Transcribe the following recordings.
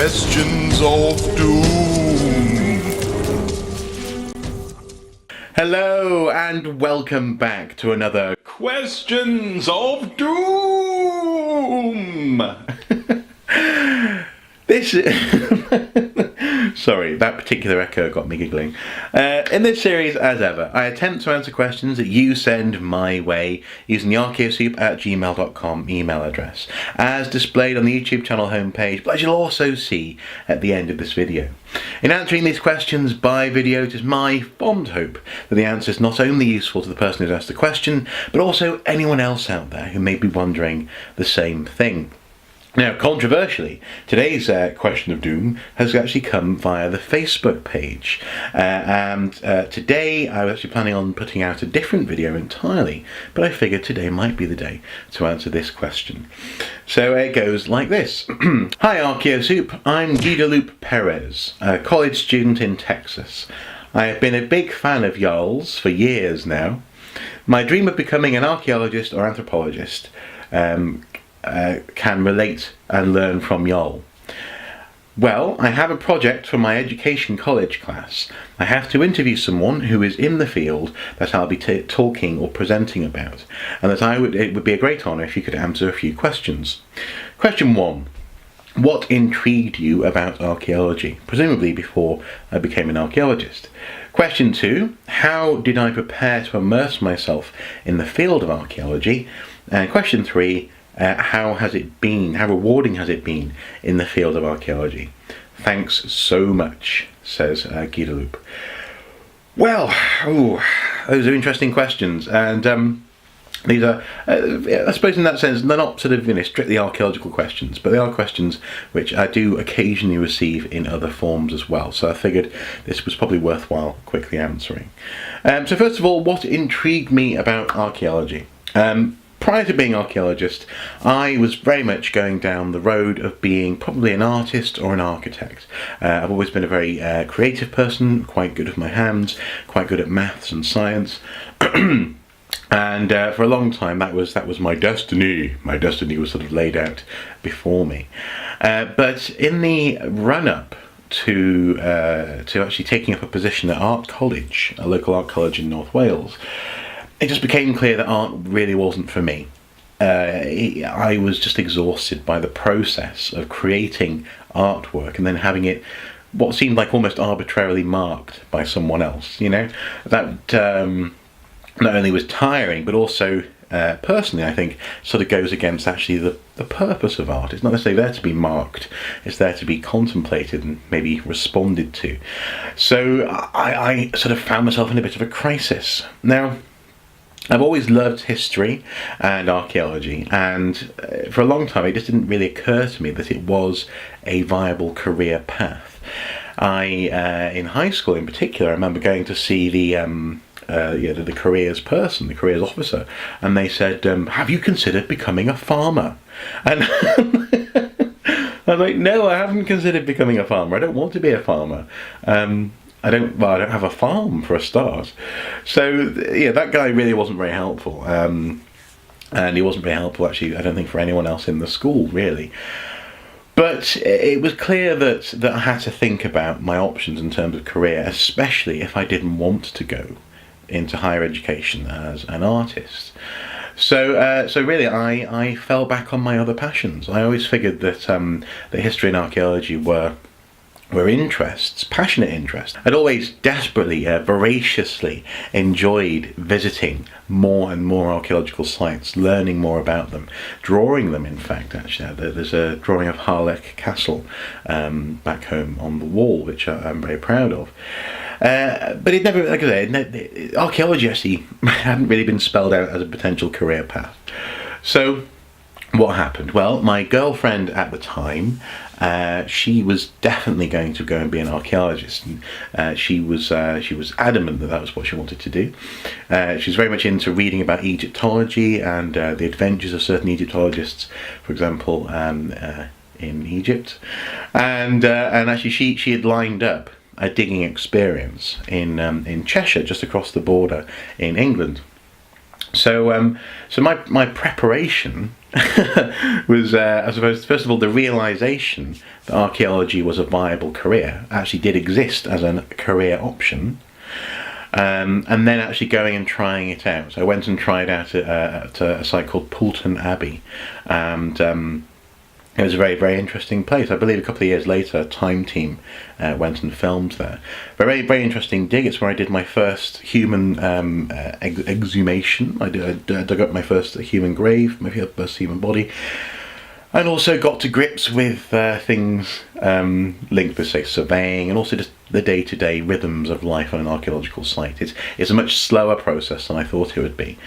Questions of Doom. Hello and welcome back to another Questions of Doom. This sorry, that particular echo got me giggling. In this series, as ever, I attempt to answer questions that you send my way using the archaeosoup@gmail.com email address, as displayed on the YouTube channel homepage, but as you'll also see at the end of this video. In answering these questions by video, it is my fond hope that the answer is not only useful to the person who's asked the question, but also anyone else out there who may be wondering the same thing. Now, controversially, today's Question of Doom has actually come via the Facebook page, and today I was actually planning on putting out a different video entirely, but I figured today might be the day to answer this question. So it goes like this. Hi Archaeosoup, I'm Guadalupe Perez, a college student in Texas. I have been a big fan of y'all's for years now. My dream of becoming an archaeologist or anthropologist can relate and learn from y'all. Well, I have a project for my education college class. I have to interview someone who is in the field that I'll be talking or presenting about, and that it would be a great honour if you could answer a few questions. Question 1. What intrigued you about archaeology, presumably before I became an archaeologist? Question 2. How did I prepare to immerse myself in the field of archaeology? And question 3. How has it been? How rewarding has it been in the field of archaeology? Thanks so much, says Guadalupe. Well, those are interesting questions, and these are, I suppose, in that sense, they're not sort of strictly archaeological questions, but they are questions which I do occasionally receive in other forms as well. So I figured this was probably worthwhile quickly answering. So first of all, what intrigued me about archaeology? Prior to being an archaeologist, I was very much going down the road of being probably an artist or an architect. I've always been a very creative person, quite good with my hands, quite good at maths and science. And for a long time that was my destiny. My destiny was sort of laid out before me. But in the run-up to actually taking up a position at Art College, a local art college in North Wales, it just became clear that art really wasn't for me. I was just exhausted by the process of creating artwork and then having it, what seemed like almost arbitrarily marked by someone else. That not only was tiring, but also personally, I think, sort of goes against actually the purpose of art. It's not necessarily there to be marked, it's there to be contemplated and maybe responded to. So I sort of found myself in a bit of a crisis. Now, I've always loved history and archaeology, and for a long time it just didn't really occur to me that it was a viable career path. In high school in particular, I remember going to see the careers person, the careers officer, and they said, have you considered becoming a farmer? And I was like, no, I haven't considered becoming a farmer. I don't want to be a farmer. I don't have a farm for a start. So yeah, that guy really wasn't very helpful, and he wasn't very helpful actually, I don't think, for anyone else in the school really. But it was clear that I had to think about my options in terms of career, especially if I didn't want to go into higher education as an artist. So really I fell back on my other passions. I always figured that the history and archaeology were interests, passionate interests. I'd always desperately, voraciously enjoyed visiting more and more archaeological sites, learning more about them, drawing them in fact actually. There's a drawing of Harlech Castle back home on the wall, which I'm very proud of. But it never, like I say, archaeology actually hadn't really been spelled out as a potential career path. So what happened? Well, my girlfriend at the time, she was definitely going to go and be an archaeologist, and she was adamant that was what she wanted to do. She was very much into reading about Egyptology and the adventures of certain Egyptologists, for example, in Egypt, and actually she had lined up a digging experience in Cheshire, just across the border in England. So my preparation was, I suppose, first of all, the realization that archaeology was a viable career, actually did exist as a career option, and then actually going and trying it out. So I went and tried out at a site called Poulton Abbey, and it was a very, very interesting place. I believe a couple of years later, a Time team went and filmed there. But very, very interesting dig. It's where I did my first human exhumation. I dug up my first human grave, my first human body, and also got to grips with things linked with, say, surveying, and also just the day-to-day rhythms of life on an archaeological site. It's a much slower process than I thought it would be.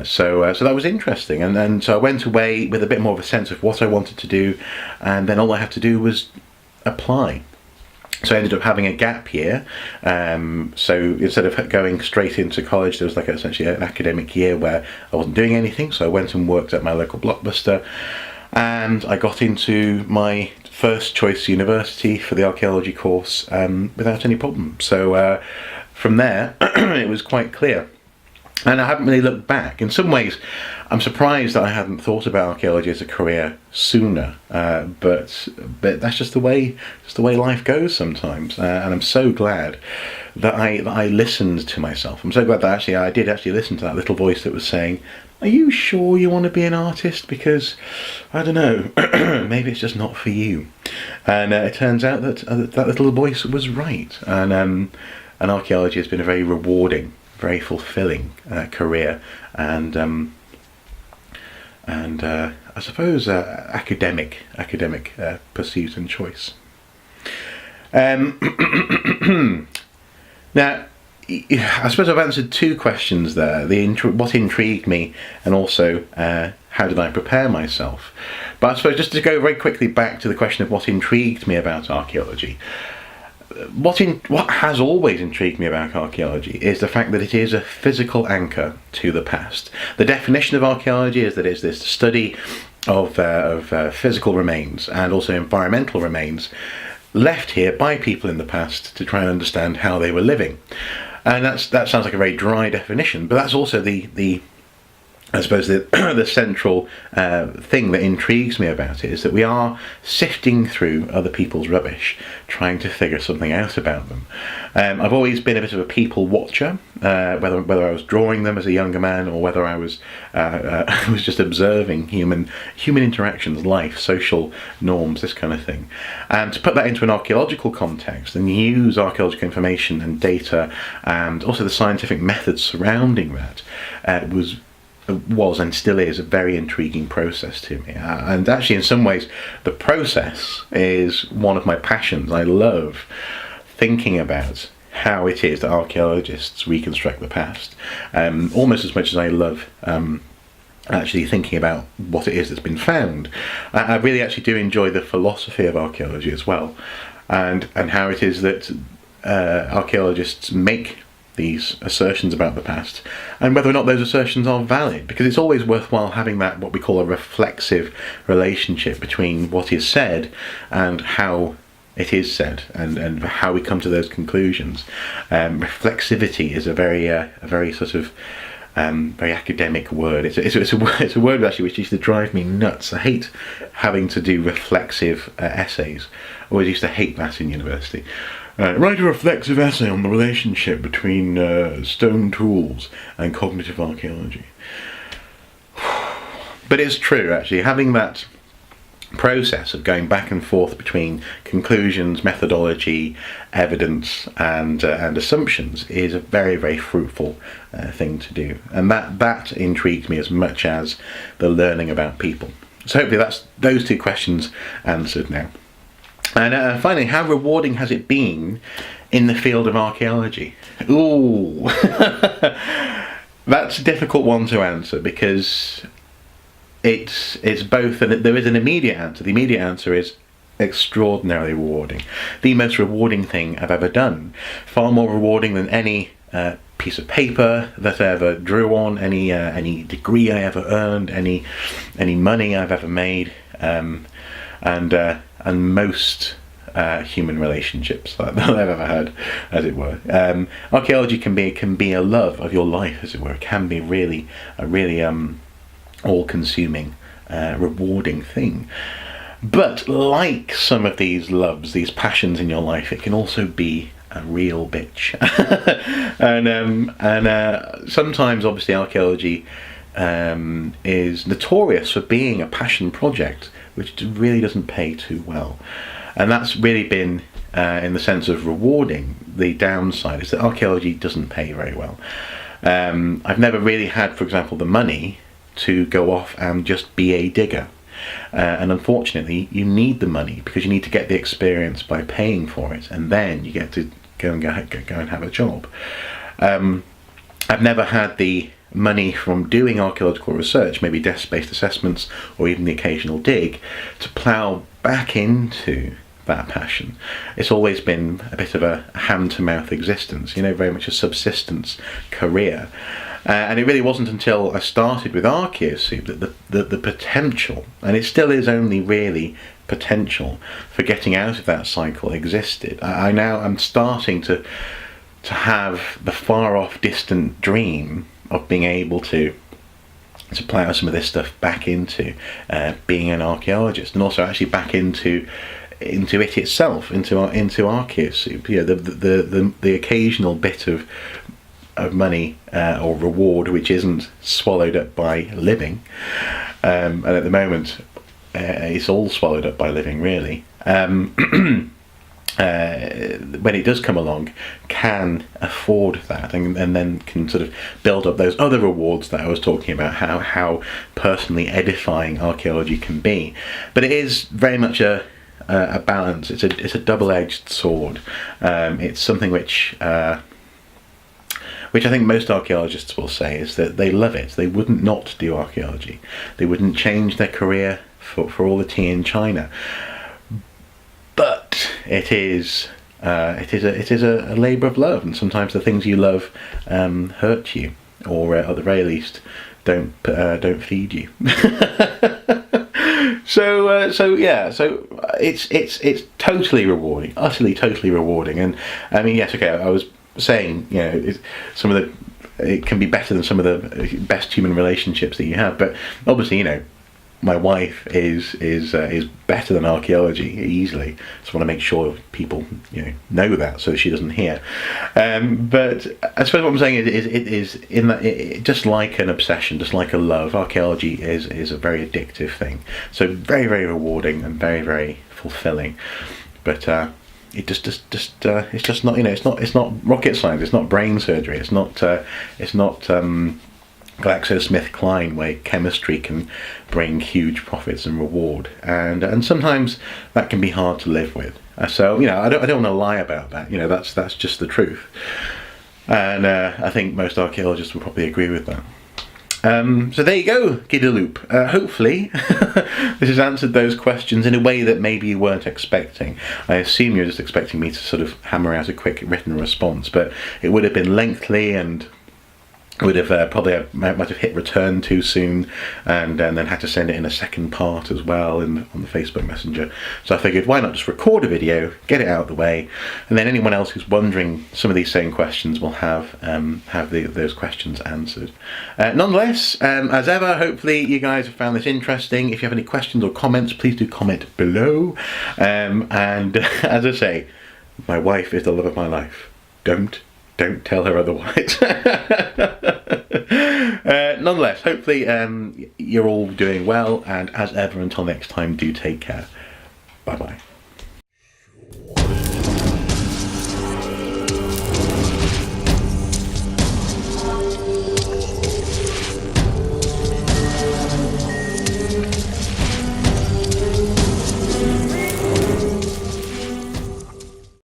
So that was interesting, and then so I went away with a bit more of a sense of what I wanted to do, and then all I had to do was apply. So I ended up having a gap year. So instead of going straight into college, there was like essentially an academic year where I wasn't doing anything. So I went and worked at my local Blockbuster, and I got into my first choice university for the archaeology course without any problem. So from there, it was quite clear. And I haven't really looked back. In some ways, I'm surprised that I hadn't thought about archaeology as a career sooner. But that's just the way life goes sometimes. And I'm so glad that I listened to myself. I'm so glad that I did listen to that little voice that was saying, "Are you sure you want to be an artist? Because, I don't know, maybe it's just not for you." And it turns out that that little voice was right. And archaeology has been a very rewarding, very fulfilling career, and I suppose academic pursuit and choice. Now, I suppose I've answered two questions there: what intrigued me, and also how did I prepare myself. But I suppose just to go very quickly back to the question of what intrigued me about archaeology. What has always intrigued me about archaeology is the fact that it is a physical anchor to the past. The definition of archaeology is that it's this study of physical remains and also environmental remains left here by people in the past to try and understand how they were living. And that sounds like a very dry definition, but that's also the I suppose the central thing that intrigues me about it is that we are sifting through other people's rubbish, trying to figure something out about them. I've always been a bit of a people watcher, whether I was drawing them as a younger man or whether I was just observing human interactions, life, social norms, this kind of thing. And to put that into an archaeological context and use archaeological information and data and also the scientific methods surrounding that was and still is a very intriguing process to me. And actually, in some ways, the process is one of my passions. I love thinking about how it is that archaeologists reconstruct the past, almost as much as I love actually thinking about what it is that's been found. I really actually do enjoy the philosophy of archaeology as well, and how it is that archaeologists make these assertions about the past, and whether or not those assertions are valid, because it's always worthwhile having that, what we call a reflexive relationship between what is said and how it is said, and how we come to those conclusions. Reflexivity is a very sort of very academic word. It's a word actually which used to drive me nuts. I hate having to do reflexive essays. I always used to hate that in university. Write a reflexive essay on the relationship between stone tools and cognitive archaeology. But it's true, actually, having that process of going back and forth between conclusions, methodology, evidence, and assumptions is a very, very fruitful thing to do. And that intrigues me as much as the learning about people. So hopefully that's those two questions answered now. And finally, how rewarding has it been in the field of archaeology? Ooh, that's a difficult one to answer, because it's both, and there is an immediate answer. The immediate answer is extraordinarily rewarding. The most rewarding thing I've ever done. Far more rewarding than any piece of paper that I ever drew on, any degree I ever earned, any money I've ever made, and most human relationships that I've ever had, as it were. Archaeology can be a love of your life, as it were. It can be really a really all-consuming, rewarding thing. But like some of these loves, these passions in your life, it can also be a real bitch. and sometimes, obviously, archaeology is notorious for being a passion project, which really doesn't pay too well. And that's really been, in the sense of rewarding, the downside is that archaeology doesn't pay very well. I've never really had, for example, the money to go off and just be a digger. And unfortunately, you need the money because you need to get the experience by paying for it, and then you get to go and have a job. I've never had the money from doing archaeological research, maybe desk-based assessments or even the occasional dig, to plough back into that passion. It's always been a bit of a hand-to-mouth existence, very much a subsistence career. And it really wasn't until I started with Archaeology that the potential, and it still is only really potential, for getting out of that cycle existed. I'm starting to have the far off distant dream of being able to plough some of this stuff back into being an archaeologist, and also actually back into it itself, into Archaeology. The occasional bit of money or reward which isn't swallowed up by living, and at the moment it's all swallowed up by living, really. When it does come along, can afford that, and then can sort of build up those other rewards that I was talking about, how personally edifying archaeology can be. But it is very much a balance. It's a double-edged sword. It's something which I think most archaeologists will say is that they love it. They wouldn't not do archaeology. They wouldn't change their career for all the tea in China. But it is a labour of love, and sometimes the things you love hurt you, or at the very least don't feed you. So it's totally rewarding, utterly totally rewarding. And I mean, yes, okay, I was saying, it can be better than some of the best human relationships that you have, but obviously, my wife is better than archaeology easily. Just want to make sure people know that, so she doesn't hear. But I suppose what I'm saying is it is in that just like an obsession, just like a love, archaeology is a very addictive thing. So very, very rewarding and very, very fulfilling. But it just it's just not it's not rocket science. It's not brain surgery. It's not GlaxoSmithKline, where chemistry can bring huge profits and reward, and sometimes that can be hard to live with. So I don't want to lie about that. That's just the truth, and I think most archaeologists will probably agree with that. So there you go, Gidaloop. Hopefully this has answered those questions in a way that maybe you weren't expecting. I assume you're just expecting me to sort of hammer out a quick written response, but it would have been lengthy and would have might have hit return too soon, and then had to send it in a second part as well on the Facebook Messenger. So I figured, why not just record a video, get it out of the way, and then anyone else who's wondering some of these same questions will have those questions answered. Nonetheless, as ever, hopefully you guys have found this interesting. If you have any questions or comments, please do comment below. And as I say, my wife is the love of my life. Don't tell her otherwise. Nonetheless, hopefully you're all doing well, and as ever, until next time, do take care. Bye bye.